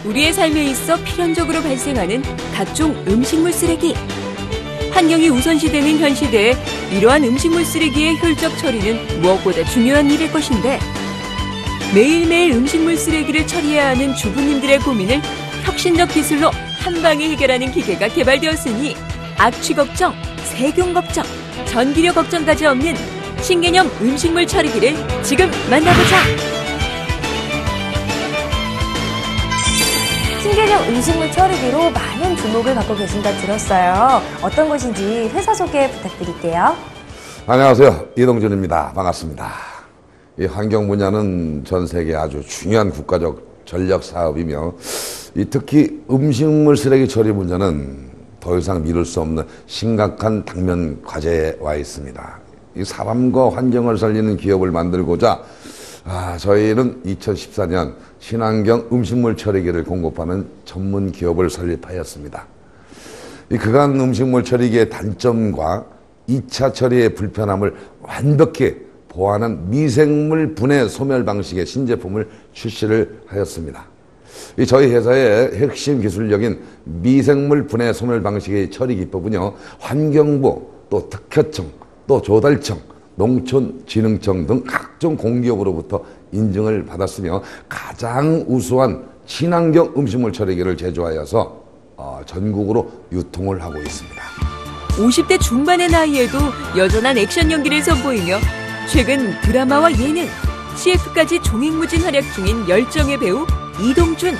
우리의 삶에 있어 필연적으로 발생하는 각종 음식물 쓰레기. 환경이 우선시되는 현 시대에 이러한 음식물 쓰레기의 효율적 처리는 무엇보다 중요한 일일 것인데, 매일매일 음식물 쓰레기를 처리해야 하는 주부님들의 고민을 혁신적 기술로 한 방에 해결하는 기계가 개발되었으니 악취 걱정, 세균 걱정, 전기료 걱정까지 없는 신개념 음식물 처리기를 지금 만나보자. 신개념 음식물 처리기로 많은 주목을 받고 계신다 들었어요. 어떤 것인지 회사 소개 부탁드릴게요. 안녕하세요. 이동준입니다. 반갑습니다. 이 환경 분야는 전 세계 아주 중요한 국가적 전략 사업이며, 특히 음식물 쓰레기 처리 문제는 더 이상 미룰 수 없는 심각한 당면 과제에 와 있습니다. 이 사람과 환경을 살리는 기업을 만들고자 저희는 2014년 친환경 음식물 처리기를 공급하는 전문 기업을 설립하였습니다. 그간 음식물 처리기의 단점과 2차 처리의 불편함을 완벽히 보완한 미생물 분해 소멸 방식의 신제품을 출시를 하였습니다. 저희 회사의 핵심 기술력인 미생물 분해 소멸 방식의 처리 기법은요, 환경부, 또 특허청, 또 조달청, 농촌진흥청 등 각종 공기업으로부터 인증을 받았으며, 가장 우수한 친환경 음식물 처리기를 제조하여서 전국으로 유통을 하고 있습니다. 50대 중반의 나이에도 여전한 액션 연기를 선보이며 최근 드라마와 예능, CF까지 종횡무진 활약 중인 열정의 배우 이동준.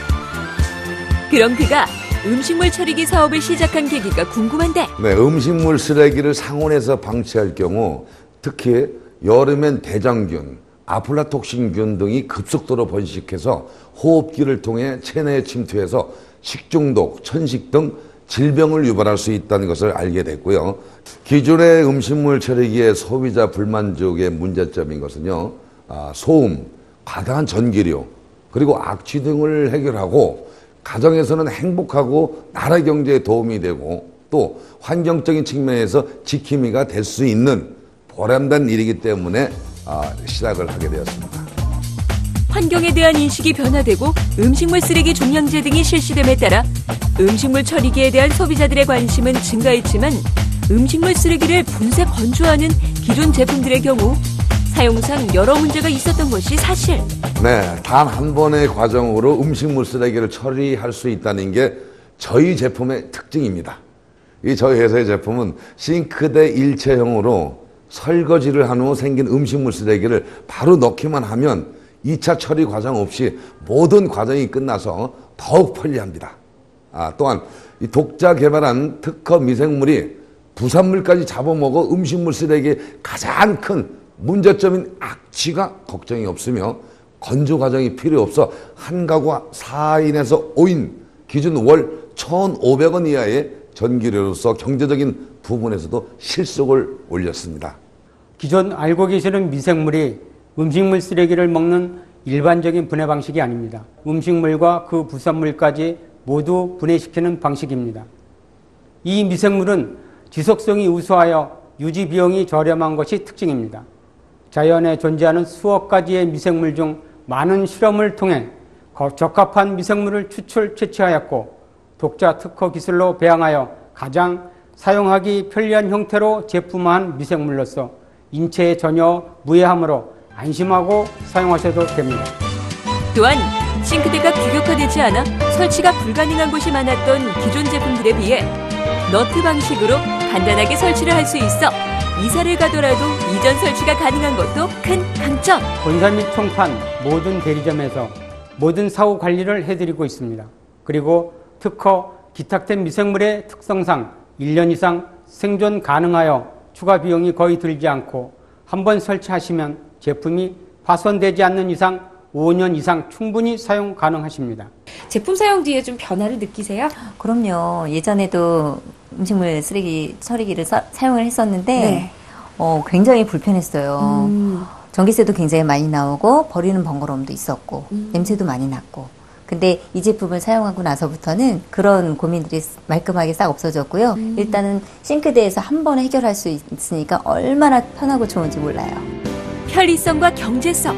그럼 그가 음식물 처리기 사업을 시작한 계기가 궁금한데. 네, 음식물 쓰레기를 상온에서 방치할 경우 특히 여름엔 대장균, 아플라톡신균 등이 급속도로 번식해서 호흡기를 통해 체내에 침투해서 식중독, 천식 등 질병을 유발할 수 있다는 것을 알게 됐고요. 기존의 음식물 처리기의 소비자 불만족의 문제점인 것은요, 소음, 과다한 전기료, 그리고 악취 등을 해결하고 가정에서는 행복하고 나라 경제에 도움이 되고 또 환경적인 측면에서 지킴이가 될 수 있는 보람된 일이기 때문에 시작을 하게 되었습니다. 환경에 대한 인식이 변화되고 음식물 쓰레기 종량제 등이 실시됨에 따라 음식물 처리기에 대한 소비자들의 관심은 증가했지만, 음식물 쓰레기를 분쇄 건조하는 기존 제품들의 경우 사용상 여러 문제가 있었던 것이 사실. 네, 단 한 번의 과정으로 음식물 쓰레기를 처리할 수 있다는 게 저희 제품의 특징입니다. 저희 회사의 제품은 싱크대 일체형으로 설거지를 한 후 생긴 음식물 쓰레기를 바로 넣기만 하면 2차 처리 과정 없이 모든 과정이 끝나서 더욱 편리합니다. 또한 이 독자 개발한 특허 미생물이 부산물까지 잡아먹어 음식물 쓰레기의 가장 큰 문제점인 악취가 걱정이 없으며, 건조 과정이 필요 없어 한 가구 4인에서 5인 기준 월 1,500원 이하의 전기료로서 경제적인 부분에서도 실속을 올렸습니다. 기존 알고 계시는 미생물이 음식물 쓰레기를 먹는 일반적인 분해 방식이 아닙니다. 음식물과 그 부산물까지 모두 분해시키는 방식입니다. 이 미생물은 지속성이 우수하여 유지 비용이 저렴한 것이 특징입니다. 자연에 존재하는 수억 가지의 미생물 중 많은 실험을 통해 적합한 미생물을 채취하였고, 독자 특허 기술로 배양하여 가장 사용하기 편리한 형태로 제품화한 미생물로서 인체에 전혀 무해하므로 안심하고 사용하셔도 됩니다. 또한 싱크대가 규격화되지 않아 설치가 불가능한 곳이 많았던 기존 제품들에 비해 너트 방식으로 간단하게 설치를 할 수 있어 이사를 가더라도 이전 설치가 가능한 것도 큰 강점. 본사 및 총판 모든 대리점에서 모든 사후 관리를 해드리고 있습니다. 그리고 특허 기탁된 미생물의 특성상 1년 이상 생존 가능하여 추가 비용이 거의 들지 않고, 한번 설치하시면 제품이 파손되지 않는 이상 5년 이상 충분히 사용 가능하십니다. 제품 사용 뒤에 좀 변화를 느끼세요? 그럼요. 예전에도 음식물 쓰레기 처리기를 사용을 했었는데 네. 굉장히 불편했어요. 전기세도 굉장히 많이 나오고 버리는 번거로움도 있었고 냄새도 많이 났고. 근데 이 제품을 사용하고 나서부터는 그런 고민들이 말끔하게 싹 없어졌고요. 일단은 싱크대에서 한 번에 해결할 수 있으니까 얼마나 편하고 좋은지 몰라요. 편리성과 경제성,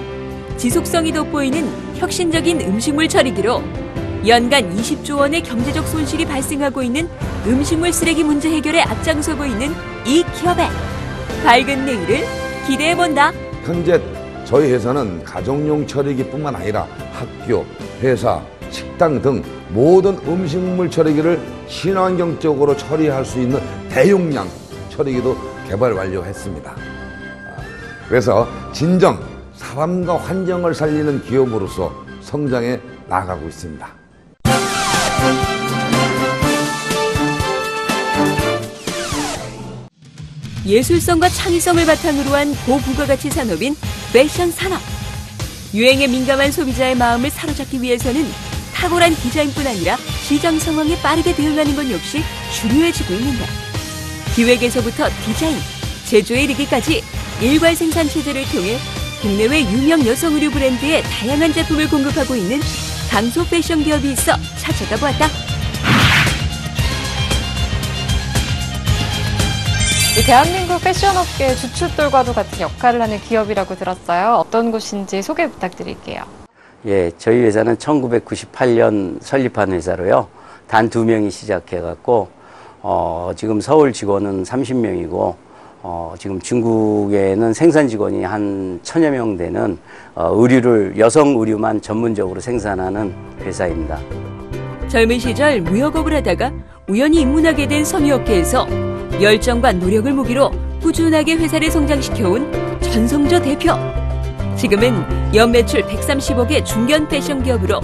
지속성이 돋보이는 혁신적인 음식물 처리기로 연간 20조 원의 경제적 손실이 발생하고 있는 음식물 쓰레기 문제 해결에 앞장서고 있는 이 기업의 밝은 내일을 기대해본다. 현재 저희 회사는 가정용 처리기뿐만 아니라 학교, 회사, 식당 등 모든 음식물 처리기를 친환경적으로 처리할 수 있는 대용량 처리기도 개발 완료했습니다. 그래서 진정 사람과 환경을 살리는 기업으로서 성장해 나가고 있습니다. 예술성과 창의성을 바탕으로 한 고부가가치 산업인 패션 산업. 유행에 민감한 소비자의 마음을 사로잡기 위해서는 탁월한 디자인뿐 아니라 시장 상황에 빠르게 대응하는 것 역시 중요해지고 있는데, 기획에서부터 디자인, 제조에 이르기까지 일괄 생산 체제를 통해 국내외 유명 여성 의류 브랜드의 다양한 제품을 공급하고 있는 강소 패션 기업이 있어 찾아가 보았다. 대한민국 패션업계의 주춧돌과도 같은 역할을 하는 기업이라고 들었어요. 어떤 곳인지 소개 부탁드릴게요. 예, 저희 회사는 1998년 설립한 회사로요. 단 2명이 시작해갖고 지금 서울 직원은 30명이고 지금 중국에는 생산 직원이 한 1000여 명 되는 의류를 여성 의류만 전문적으로 생산하는 회사입니다. 젊은 시절 무역업을 하다가 우연히 입문하게 된 섬유업계에서 열정과 노력을 무기로 꾸준하게 회사를 성장시켜온 전성조 대표. 지금은 연매출 130억의 중견 패션 기업으로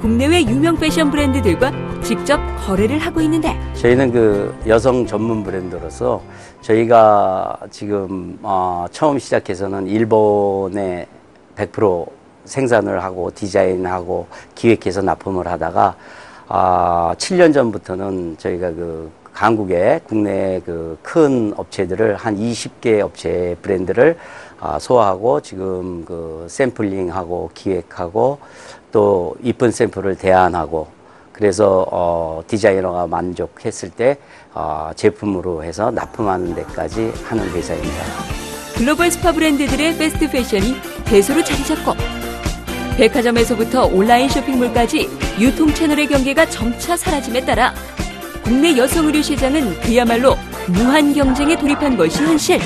국내외 유명 패션 브랜드들과 직접 거래를 하고 있는데, 저희는 그 여성 전문 브랜드로서 저희가 지금 처음 시작해서는 일본에 100% 생산을 하고 디자인하고 기획해서 납품을 하다가 7년 전부터는 저희가 그 한국의 국내 그 큰 업체들을 한 20개 업체 브랜드를 소화하고 지금 그 샘플링하고 기획하고 또 이쁜 샘플을 대안하고, 그래서 디자이너가 만족했을 때 제품으로 해서 납품하는 데까지 하는 회사입니다. 글로벌 스파 브랜드들의 패스트 패션이 대수로 자리 잡고, 백화점에서부터 온라인 쇼핑몰까지 유통 채널의 경계가 점차 사라짐에 따라 국내 여성 의류 시장은 그야말로 무한 경쟁에 돌입한 것이 현실.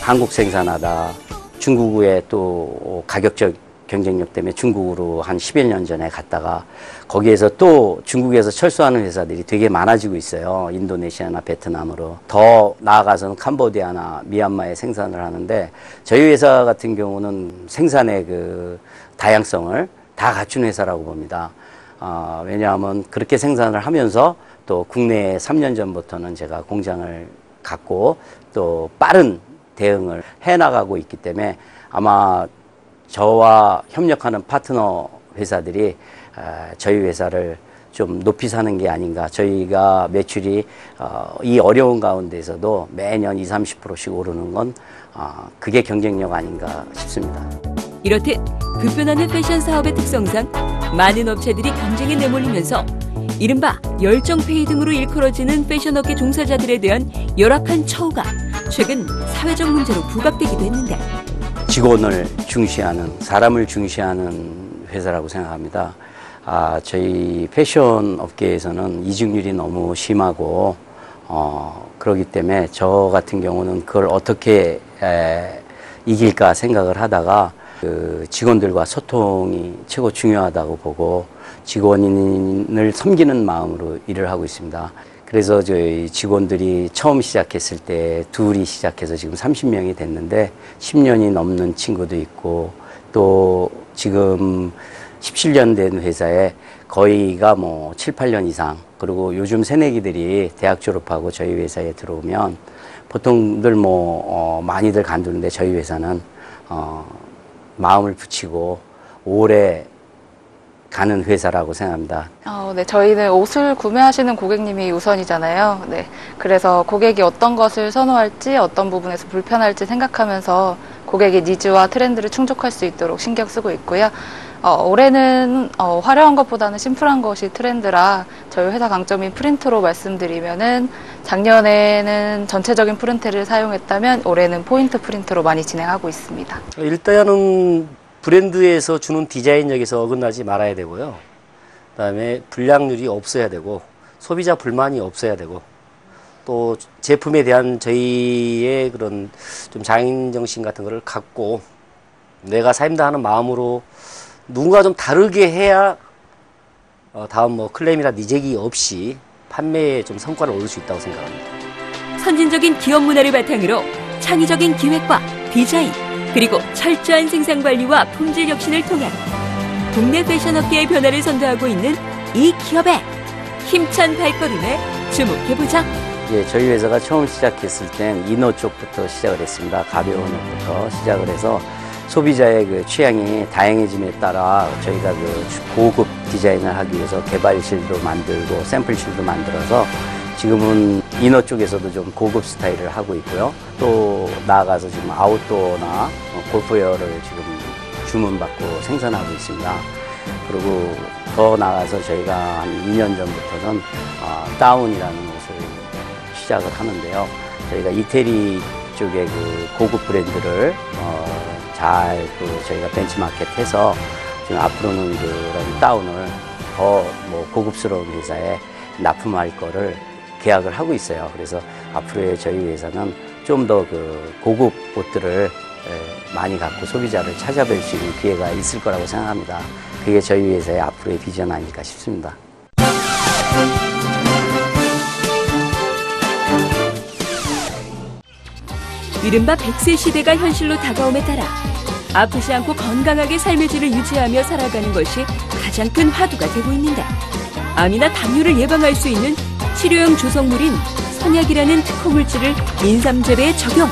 한국 생산하다 중국의 또 가격적 경쟁력 때문에 중국으로 한 10여 년 전에 갔다가 거기에서 또 중국에서 철수하는 회사들이 되게 많아지고 있어요. 인도네시아나 베트남으로. 더 나아가서는 캄보디아나 미얀마에 생산을 하는데, 저희 회사 같은 경우는 생산의 그 다양성을 다 갖춘 회사라고 봅니다. 왜냐하면 그렇게 생산을 하면서 또 국내에 3년 전부터는 제가 공장을 갖고 또 빠른 대응을 해나가고 있기 때문에 아마 저와 협력하는 파트너 회사들이 저희 회사를 좀 높이 사는 게 아닌가. 저희가 매출이 이 어려운 가운데서도 매년 20-30%씩 오르는 건 그게 경쟁력 아닌가 싶습니다. 이렇듯 급변하는 패션 사업의 특성상 많은 업체들이 경쟁에 내몰리면서 이른바 열정페이 등으로 일컬어지는 패션업계 종사자들에 대한 열악한 처우가 최근 사회적 문제로 부각되기도 했는데, 직원을 중시하는, 사람을 중시하는 회사라고 생각합니다. 저희 패션 업계에서는 이직률이 너무 심하고 그렇기 때문에 저 같은 경우는 그걸 어떻게 이길까 생각을 하다가 그 직원들과 소통이 최고 중요하다고 보고 직원인을 섬기는 마음으로 일을 하고 있습니다. 그래서 저희 직원들이 처음 시작했을 때 둘이 시작해서 지금 30명이 됐는데 10년이 넘는 친구도 있고, 또 지금 17년 된 회사에 거의가 뭐 7, 8년 이상, 그리고 요즘 새내기들이 대학 졸업하고 저희 회사에 들어오면 보통들 많이들 간두는데 저희 회사는 마음을 붙이고 오래 가는 회사라고 생각합니다. 네, 저희는 옷을 구매하시는 고객님이 우선이잖아요. 네, 그래서 고객이 어떤 것을 선호할지, 어떤 부분에서 불편할지 생각하면서 고객의 니즈와 트렌드를 충족할 수 있도록 신경 쓰고 있고요. 올해는 화려한 것보다는 심플한 것이 트렌드라 저희 회사 강점인 프린트로 말씀드리면은 작년에는 전체적인 프린트를 사용했다면 올해는 포인트 프린트로 많이 진행하고 있습니다. 일단은 브랜드에서 주는 디자인력에서 어긋나지 말아야 되고요. 그다음에 불량률이 없어야 되고 소비자 불만이 없어야 되고 또 제품에 대한 저희의 그런 좀 장인정신 같은 거를 갖고 내가 사입니다 하는 마음으로 누군가 좀 다르게 해야 다음 뭐 클레임이나 니제기 없이 판매에 좀 성과를 얻을 수 있다고 생각합니다. 선진적인 기업 문화를 바탕으로 창의적인 기획과 디자인, 그리고 철저한 생산 관리와 품질 혁신을 통한 국내 패션업계의 변화를 선도하고 있는 이 기업의 힘찬 발걸음에 주목해보자. 예, 저희 회사가 처음 시작했을 땐 이너 쪽부터 시작을 했습니다. 가벼운 옷부터 시작을 해서 소비자의 그 취향이 다양해짐에 따라 저희가 그 고급 디자인을 하기 위해서 개발실도 만들고 샘플실도 만들어서 지금은 이너 쪽에서도 좀 고급 스타일을 하고 있고요. 또 나아가서 지금 아웃도어나 골프웨어를 지금 주문받고 생산하고 있습니다. 그리고 더 나아가서 저희가 한 2년 전부터는 다운이라는 옷을 시작을 하는데요. 저희가 이태리 쪽의 그 고급 브랜드를 잘 저희가 벤치마켓해서 지금 앞으로는 그런 다운을 더 뭐 고급스러운 회사에 납품할 거를 계약을 하고 있어요. 그래서 앞으로의 저희 회사는 좀 더 그 고급 옷들을 많이 갖고 소비자를 찾아뵐 수 있는 기회가 있을 거라고 생각합니다. 그게 저희 회사의 앞으로의 비전 아닐까 싶습니다. 이른바 100세 시대가 현실로 다가옴에 따라 아프지 않고 건강하게 삶의 질을 유지하며 살아가는 것이 가장 큰 화두가 되고 있는데, 암이나 당뇨를 예방할 수 있는 치료용 조성물인 선약이라는 특허물질을 인삼 재배에 적용,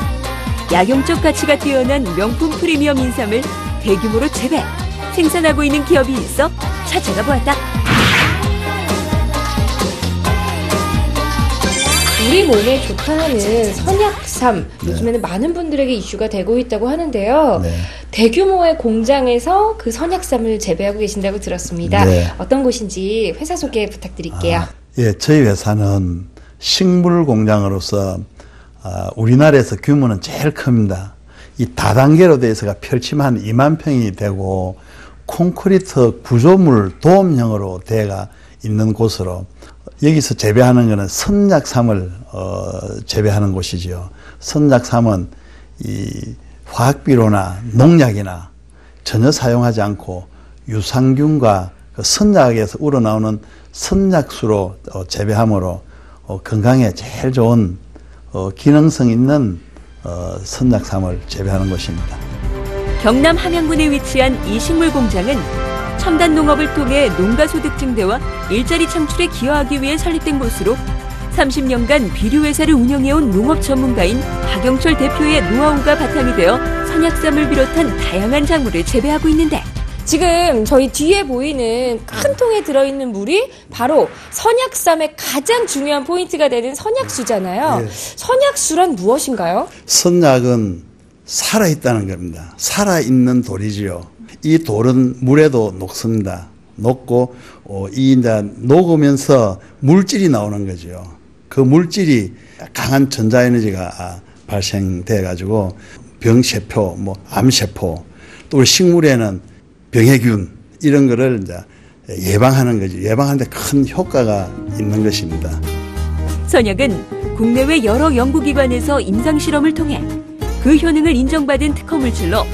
약용적 가치가 뛰어난 명품 프리미엄 인삼을 대규모로 재배, 생산하고 있는 기업이 있어 찾아가 보았다. 우리 몸에 좋다는 선약삼, 요즘에는 많은 분들에게 이슈가 되고 있다고 하는데요. 네. 대규모의 공장에서 그 선약삼을 재배하고 계신다고 들었습니다. 네. 어떤 곳인지 회사 소개 부탁드릴게요. 예, 저희 회사는 식물 공장으로서 우리나라에서 규모는 제일 큽니다. 이 다단계로 돼서가 펼치면 2만 평이 되고 콘크리트 구조물 도움형으로 되어가 있는 곳으로, 여기서 재배하는 것은 선약삼을 재배하는 곳이죠. 선약삼은 이 화학비료나 농약이나 전혀 사용하지 않고 유산균과 그 선약에서 우러나오는 선약수로 재배함으로 건강에 제일 좋은 기능성 있는 선약삼을 재배하는 곳입니다. 경남 함양군에 위치한 이 식물 공장은 첨단 농업을 통해 농가 소득 증대와 일자리 창출에 기여하기 위해 설립된 곳으로 30년간 비료회사를 운영해온 농업 전문가인 박영철 대표의 노하우가 바탕이 되어 선약삼을 비롯한 다양한 작물을 재배하고 있는데, 지금 저희 뒤에 보이는 큰 통에 들어있는 물이 바로 선약삼의 가장 중요한 포인트가 되는 선약수잖아요. 네. 선약수란 무엇인가요? 선약은 살아있다는 겁니다. 살아있는 돌이지요. 이 돌은 물에도 녹습니다. 녹고 이제 녹으면서 물질이 나오는 거죠. 그 물질이 강한 전자에너지가 발생돼 가지고 병세포, 암세포, 또 우리 식물에는 병해균 이런 거를 이제 예방하는 거죠. 예방하는데 큰 효과가 있는 것입니다. 선약은 국내외 여러 연구기관에서 임상실험을 통해 그 효능을 인정받은 특허물질로,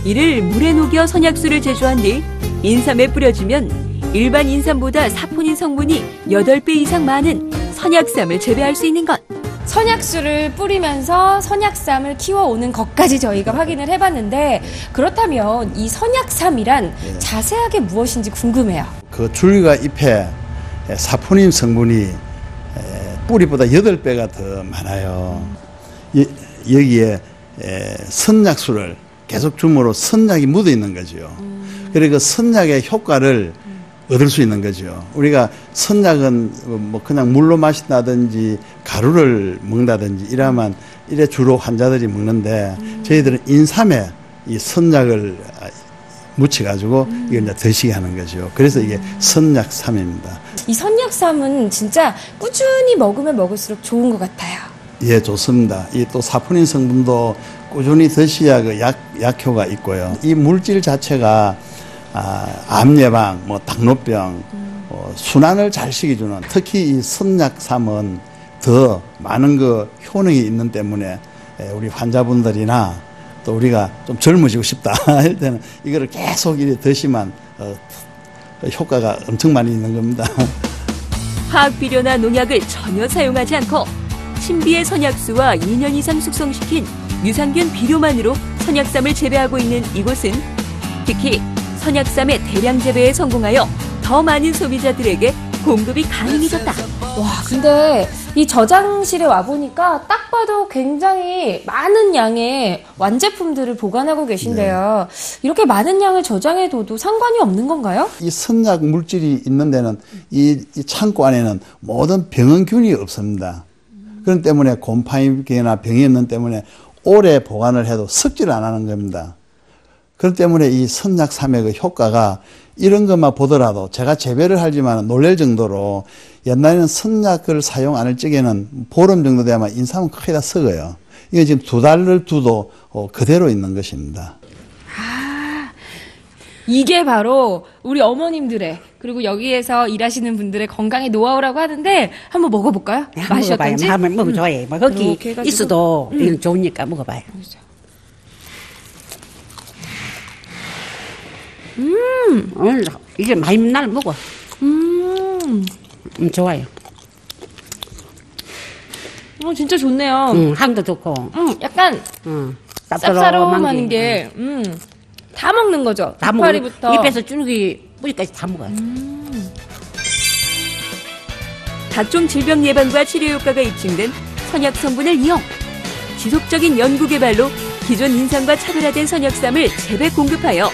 이를 물에 녹여 선약수를 제조한 뒤 인삼에 뿌려주면 일반 인삼보다 사포닌 성분이 8배 이상 많은 선약삼을 재배할 수 있는 것. 선약수를 뿌리면서 선약삼을 키워오는 것까지 저희가 확인을 해봤는데, 그렇다면 이 선약삼이란 자세하게 무엇인지 궁금해요. 그 줄기와 잎에 사포닌 성분이 뿌리보다 8배가 더 많아요. 여기에 선약수를 계속 줌으로 선약이 묻어 있는 거죠. 그리고 선약의 효과를 얻을 수 있는 거죠. 우리가 선약은 뭐 그냥 물로 마신다든지 가루를 먹는다든지 이러면 이래 주로 환자들이 먹는데, 저희들은 인삼에 이 선약을 묻혀가지고 이걸 이제 드시게 하는 거죠. 그래서 이게 선약삼입니다. 이 선약삼은 진짜 꾸준히 먹으면 먹을수록 좋은 것 같아요. 예, 좋습니다. 이 또 사포닌 성분도 꾸준히 드셔야 그 약효가 있고요. 이 물질 자체가 암 예방, 당뇨병, 순환을 잘 시켜주는, 특히 이 선약삼은 더 많은 그 효능이 있는 때문에 우리 환자분들이나 또 우리가 좀 젊어지고 싶다 할 때는 이거를 계속 이렇게 드시면 효과가 엄청 많이 있는 겁니다. 화학 비료나 농약을 전혀 사용하지 않고 신비의 선약수와 2년 이상 숙성시킨 유산균 비료만으로 선약삼을 재배하고 있는 이곳은 특히 선약삼의 대량 재배에 성공하여 더 많은 소비자들에게 공급이 가능해졌다. 와, 근데 이 저장실에 와보니까 딱 봐도 굉장히 많은 양의 완제품들을 보관하고 계신데요. 이렇게 많은 양을 저장해둬도 상관이 없는 건가요? 이 선약 물질이 있는 데는 이 창고 안에는 모든 병원균이 없습니다. 그런 때문에 곰팡이나 병이 없는 때문에 오래 보관을 해도 썩지를 안 하는 겁니다. 그렇기 때문에 이 선약삼의 그 효과가 이런 것만 보더라도 제가 재배를 하지만 놀랄 정도로 옛날에는 선약을 사용 안 할 적에는 보름 정도 돼야만 인삼은 거의 다 썩어요. 이게 지금 2달을 두도 그대로 있는 것입니다. 아, 이게 바로 우리 어머님들의 그리고 여기에서 일하시는 분들의 건강의 노하우라고 하는데 한번 먹어볼까요? 네, 맛이 어떤지? 한번 먹어줘요. 뭐 거기 해가지고. 있어도 이건 좋으니까 먹어봐요. 오늘 이게 많이 날 먹어. 좋아요. 진짜 좋네요. 향도 좋고. 약간 쌉싸름한 게, 다 먹는 거죠. 다 먹어. 닭파리부터. 입에서 줄기 뿌리까지 다 먹어요. 각종 질병 예방과 치료 효과가 입증된 선약 성분을 이용. 지속적인 연구 개발로 기존 인삼과 차별화된 선약삼을 재배 공급하여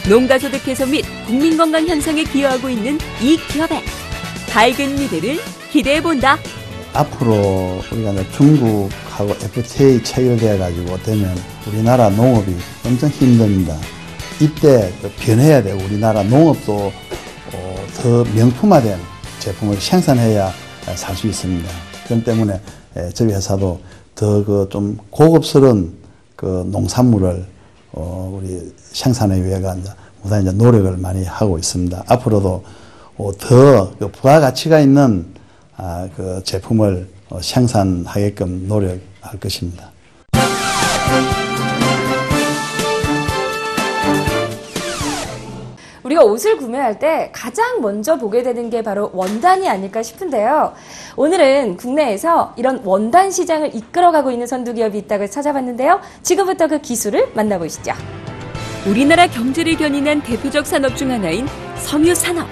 농가 소득 개선 및 국민 건강 향상에 기여하고 있는 이 기업의 밝은 미래를 기대해본다. 앞으로 우리가 이제 중국하고 FTA 체결되어 가지고 되면 우리나라 농업이 엄청 힘듭니다. 이때 변해야 되고 우리나라 농업도 더 명품화된 제품을 생산해야 살 수 있습니다. 그렇기 때문에 저희 회사도 더 그 좀 고급스러운 그 농산물을 우리 생산에 위해가 무단 노력을 많이 하고 있습니다. 앞으로도 더 부가가치가 있는 그 제품을 생산하게끔 노력할 것입니다. 우리가 옷을 구매할 때 가장 먼저 보게 되는 게 바로 원단이 아닐까 싶은데요. 오늘은 국내에서 이런 원단 시장을 이끌어가고 있는 선두기업이 있다고 찾아봤는데요. 지금부터 그 기술을 만나보시죠. 우리나라 경제를 견인한 대표적 산업 중 하나인 섬유산업.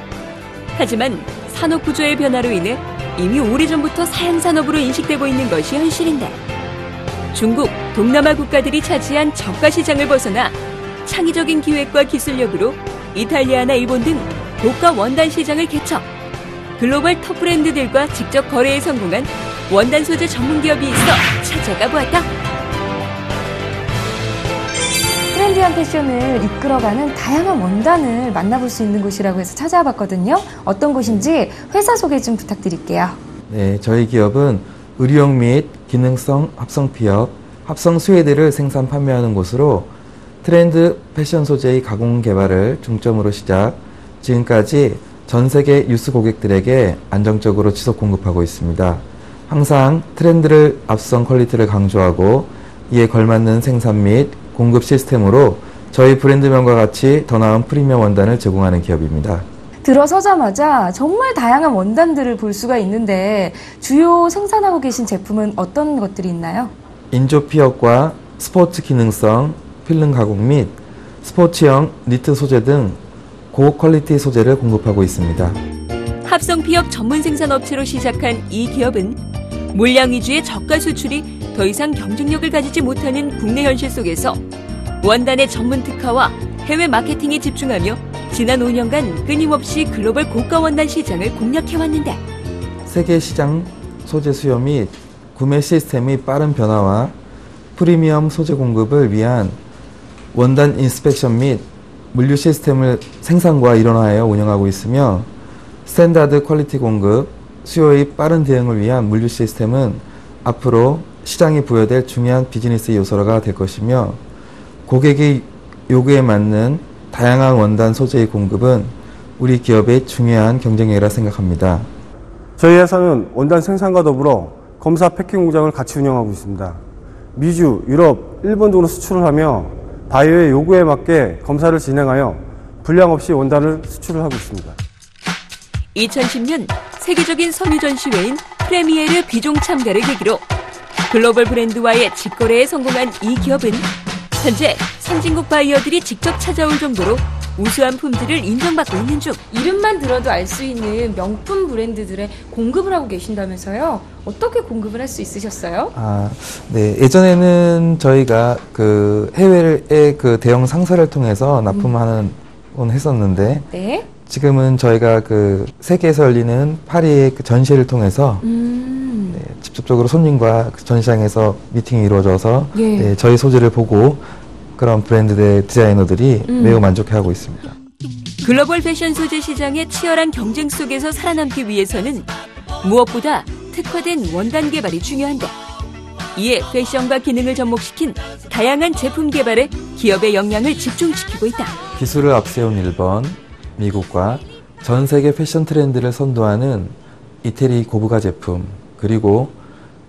하지만 산업 구조의 변화로 인해 이미 오래전부터 사양산업으로 인식되고 있는 것이 현실인데 중국, 동남아 국가들이 차지한 저가 시장을 벗어나 창의적인 기획과 기술력으로 이탈리아나 일본 등 고가 원단 시장을 개척. 글로벌 톱 브랜드들과 직접 거래에 성공한 원단 소재 전문 기업이 있어 찾아가 보았다. 트렌디한 패션을 이끌어가는 다양한 원단을 만나볼 수 있는 곳이라고 해서 찾아봤거든요. 어떤 곳인지 회사 소개 좀 부탁드릴게요. 네, 저희 기업은 의류용 및 기능성 합성 피업, 합성 수혜들을 생산 판매하는 곳으로 트렌드 패션 소재의 가공 개발을 중점으로 시작, 지금까지 전 세계 유스 고객들에게 안정적으로 지속 공급하고 있습니다. 항상 트렌드를 앞선 퀄리티를 강조하고 이에 걸맞는 생산 및 공급 시스템으로 저희 브랜드명과 같이 더 나은 프리미엄 원단을 제공하는 기업입니다. 들어서자마자 정말 다양한 원단들을 볼 수가 있는데 주요 생산하고 계신 제품은 어떤 것들이 있나요? 인조 피업과 스포츠 기능성 필름 가공 및 스포츠형 니트 소재 등 고퀄리티 소재를 공급하고 있습니다. 합성 피업 전문 생산 업체로 시작한 이 기업은 물량 위주의 저가 수출이 더 이상 경쟁력을 가지지 못하는 국내 현실 속에서 원단의 전문 특화와 해외 마케팅에 집중하며 지난 5년간 끊임없이 글로벌 고가 원단 시장을 공략해왔는데 세계 시장 소재 수요 및 구매 시스템의 빠른 변화와 프리미엄 소재 공급을 위한 원단 인스펙션 및 물류 시스템을 생산과 일원화하여 운영하고 있으며 스탠다드 퀄리티 공급, 수요의 빠른 대응을 위한 물류 시스템은 앞으로 시장이 부여될 중요한 비즈니스 요소가 될 것이며 고객의 요구에 맞는 다양한 원단 소재의 공급은 우리 기업의 중요한 경쟁력이라 생각합니다. 저희 회사는 원단 생산과 더불어 검사 패킹 공장을 같이 운영하고 있습니다. 미주, 유럽, 일본 등으로 수출을 하며 바이오의 요구에 맞게 검사를 진행하여 불량 없이 원단을 수출을 하고 있습니다. 2010년 세계적인 섬유 전시회인 프레미에르 비종 참가를 계기로 글로벌 브랜드와의 직거래에 성공한 이 기업은 현재 선진국 바이어들이 직접 찾아올 정도로 우수한 품질을 인정받고 있는 중. 이름만 들어도 알 수 있는 명품 브랜드들의 공급을 하고 계신다면서요? 어떻게 공급을 할 수 있으셨어요? 네. 예전에는 저희가 그 해외의 그 대형 상사를 통해서 납품하는 건 했었는데, 네. 지금은 저희가 그 세계에서 열리는 파리의 그 전시회를 통해서 네, 직접적으로 손님과 그 전시장에서 미팅이 이루어져서 예. 네, 저희 소재를 보고 그런 브랜드의 디자이너들이 매우 만족해하고 있습니다. 글로벌 패션 소재 시장의 치열한 경쟁 속에서 살아남기 위해서는 무엇보다 특화된 원단 개발이 중요한데, 이에 패션과 기능을 접목시킨 다양한 제품 개발에 기업의 역량을 집중시키고 있다. 기술을 앞세운 일본, 미국과 전 세계 패션 트렌드를 선도하는 이태리 고부가 제품, 그리고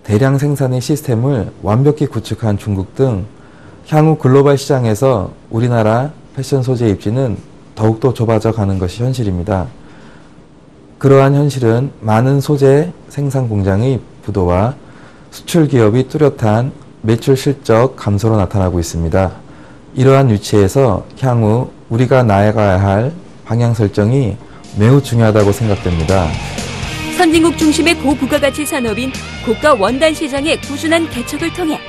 대량 생산의 시스템을 완벽히 구축한 중국 등 향후 글로벌 시장에서 우리나라 패션 소재 입지는 더욱더 좁아져 가는 것이 현실입니다. 그러한 현실은 많은 소재 생산 공장의 부도와 수출 기업이 뚜렷한 매출 실적 감소로 나타나고 있습니다. 이러한 위치에서 향후 우리가 나아가야 할 방향 설정이 매우 중요하다고 생각됩니다. 선진국 중심의 고부가가치 산업인 고가 원단 시장의 꾸준한 개척을 통해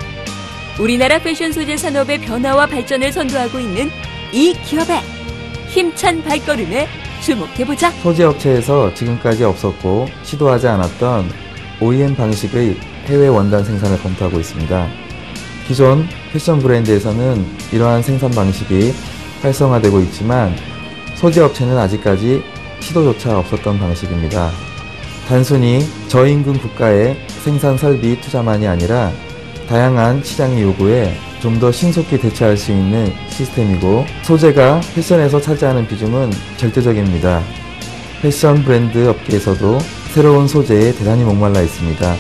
우리나라 패션 소재 산업의 변화와 발전을 선도하고 있는 이 기업의 힘찬 발걸음에 주목해보자. 소재 업체에서 지금까지 없었고 시도하지 않았던 OEM 방식의 해외 원단 생산을 검토하고 있습니다. 기존 패션 브랜드에서는 이러한 생산 방식이 활성화되고 있지만 소재 업체는 아직까지 시도조차 없었던 방식입니다. 단순히 저임금 국가의 생산 설비 투자만이 아니라 다양한 시장의 요구에 좀 더 신속히 대처할 수 있는 시스템이고, 소재가 패션에서 차지하는 비중은 절대적입니다. 패션 브랜드 업계에서도 새로운 소재에 대단히 목말라 있습니다.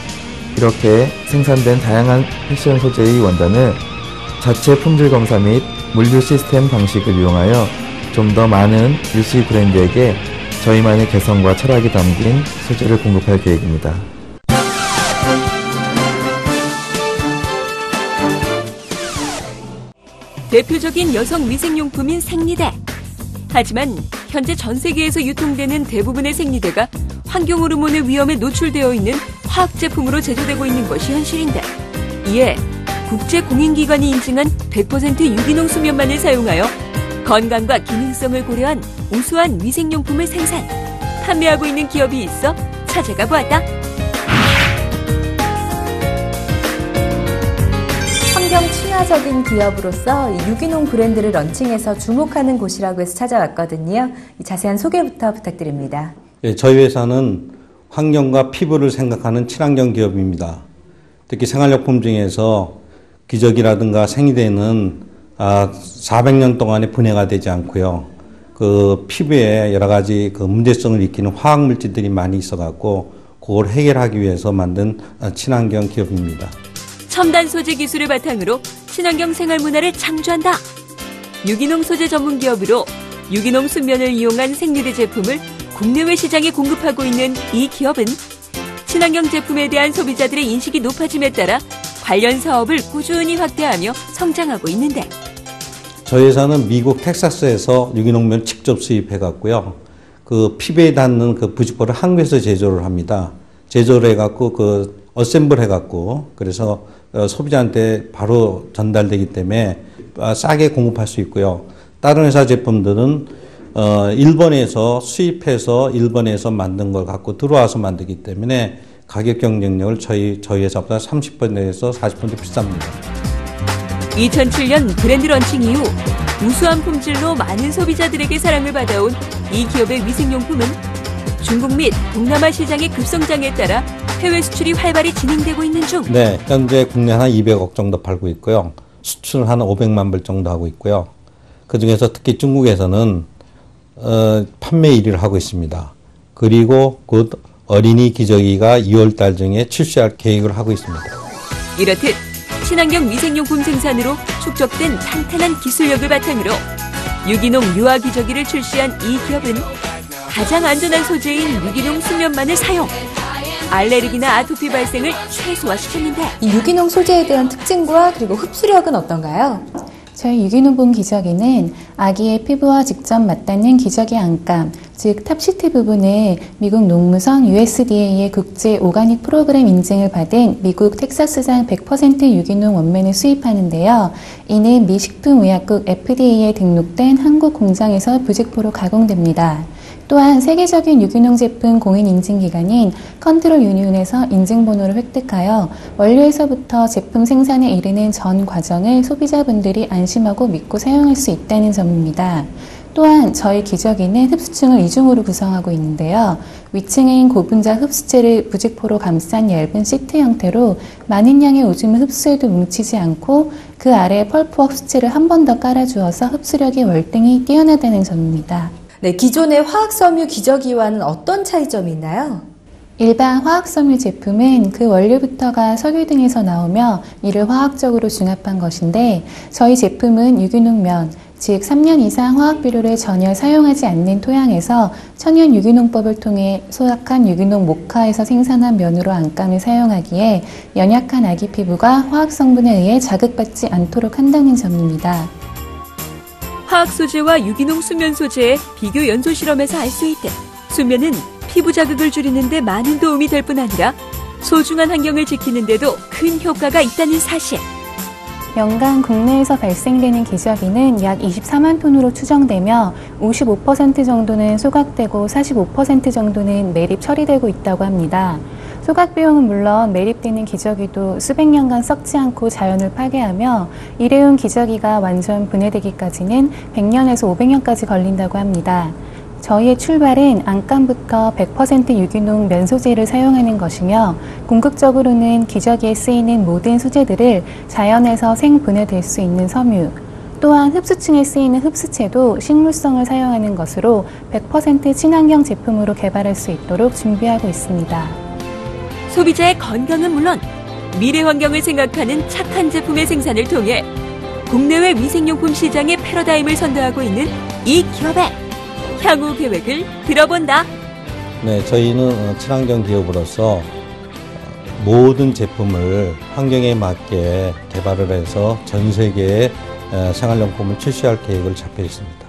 이렇게 생산된 다양한 패션 소재의 원단을 자체 품질 검사 및 물류 시스템 방식을 이용하여 좀 더 많은 유수의 브랜드에게 저희만의 개성과 철학이 담긴 소재를 공급할 계획입니다. 대표적인 여성 위생용품인 생리대. 하지만 현재 전 세계에서 유통되는 대부분의 생리대가 환경 호르몬의 위험에 노출되어 있는 화학 제품으로 제조되고 있는 것이 현실인데, 이에 국제공인기관이 인증한 100% 유기농 수면만을 사용하여 건강과 기능성을 고려한 우수한 위생용품을 생산, 판매하고 있는 기업이 있어 찾아가 보았다. 환경 친화적인 기업으로서 유기농 브랜드를 런칭해서 주목하는 곳이라고 해서 찾아왔거든요. 자세한 소개부터 부탁드립니다. 예, 저희 회사는 환경과 피부를 생각하는 친환경 기업입니다. 특히 생활용품 중에서 기저귀라든가 생리대는 400년 동안에 분해가 되지 않고요. 그 피부에 여러 가지 그 문제성을 일으키는 화학 물질들이 많이 있어갖고 그걸 해결하기 위해서 만든 친환경 기업입니다. 첨단 소재 기술을 바탕으로 친환경 생활 문화를 창조한다. 유기농 소재 전문 기업으로 유기농 순면을 이용한 생리대 제품을 국내외 시장에 공급하고 있는 이 기업은 친환경 제품에 대한 소비자들의 인식이 높아짐에 따라 관련 사업을 꾸준히 확대하며 성장하고 있는데, 저희 회사는 미국 텍사스에서 유기농면을 직접 수입해갖고요. 그 피부에 닿는 그 부직포를 한국에서 제조를 합니다. 제조를 해갖고 그 어셈블 해갖고 그래서 소비자한테 바로 전달되기 때문에 싸게 공급할 수 있고요. 다른 회사 제품들은 일본에서 수입해서 일본에서 만든 걸 갖고 들어와서 만들기 때문에 가격 경쟁력을 저희 회사보다 30%에서 40% 비쌉니다. 2007년 브랜드 런칭 이후 우수한 품질로 많은 소비자들에게 사랑을 받아온 이 기업의 위생용품은 중국 및 동남아 시장의 급성장에 따라 해외 수출이 활발히 진행되고 있는 중. 네, 현재 국내 한 200억 정도 팔고 있고요. 수출 한 500만 불 정도 하고 있고요. 그중에서 특히 중국에서는 판매 1위를 하고 있습니다. 그리고 곧 어린이 기저귀가 2월 달 중에 출시할 계획을 하고 있습니다. 이렇듯 친환경 미생용품 생산으로 축적된 탄탄한 기술력을 바탕으로 유기농 유아 기저귀를 출시한 이 기업은 가장 안전한 소재인 유기농 수면만을 사용, 알레르기나 아토피 발생을 최소화시켰는데 이 유기농 소재에 대한 특징과 그리고 흡수력은 어떤가요? 저희 유기농봄 기저귀는 아기의 피부와 직접 맞닿는 기저귀 안감, 즉 탑시트 부분에 미국 농무성 USDA의 국제 오가닉 프로그램 인증을 받은 미국 텍사스산 100% 유기농 원면을 수입하는데요. 이는 미 식품의약국 FDA에 등록된 한국 공장에서 부직포로 가공됩니다. 또한 세계적인 유기농 제품 공인 인증 기관인 컨트롤 유니온에서 인증번호를 획득하여 원료에서부터 제품 생산에 이르는 전 과정을 소비자분들이 안심하고 믿고 사용할 수 있다는 점입니다. 또한 저희 기저귀는 흡수층을 이중으로 구성하고 있는데요. 위층은 고분자 흡수체를 부직포로 감싼 얇은 시트 형태로 많은 양의 오줌을 흡수해도 뭉치지 않고 그 아래 펄프웍 수체를 한 번 더 깔아주어서 흡수력이 월등히 뛰어나다는 점입니다. 네, 기존의 화학섬유 기저귀와는 어떤 차이점이 있나요? 일반 화학섬유 제품은 그 원료부터가 석유 등에서 나오며 이를 화학적으로 중합한 것인데 저희 제품은 유기농면, 즉 3년 이상 화학비료를 전혀 사용하지 않는 토양에서 천연 유기농법을 통해 소확한 유기농 모카에서 생산한 면으로 안감을 사용하기에 연약한 아기 피부가 화학 성분에 의해 자극받지 않도록 한다는 점입니다. 화학 소재와 유기농 수면 소재의 비교 연소 실험에서 알 수 있듯 수면은 피부 자극을 줄이는 데 많은 도움이 될 뿐 아니라 소중한 환경을 지키는 데도 큰 효과가 있다는 사실. 연간 국내에서 발생되는 기저귀는 약 24만 톤으로 추정되며 55% 정도는 소각되고 45% 정도는 매립 처리되고 있다고 합니다. 소각 비용은 물론 매립되는 기저귀도 수백 년간 썩지 않고 자연을 파괴하며 일회용 기저귀가 완전 분해되기까지는 100년에서 500년까지 걸린다고 합니다. 저희의 출발은 안감부터 100% 유기농 면 소재를 사용하는 것이며 궁극적으로는 기저귀에 쓰이는 모든 소재들을 자연에서 생분해될 수 있는 섬유, 또한 흡수층에 쓰이는 흡수체도 식물성을 사용하는 것으로 100% 친환경 제품으로 개발할 수 있도록 준비하고 있습니다. 소비자의 건강은 물론 미래 환경을 생각하는 착한 제품의 생산을 통해 국내외 미생용품 시장의 패러다임을 선도하고 있는 이 기업의 향후 계획을 들어본다. 네, 저희는 친환경 기업으로서 모든 제품을 환경에 맞게 개발을 해서 전 세계에 생활용품을 출시할 계획을 잡혀 있습니다.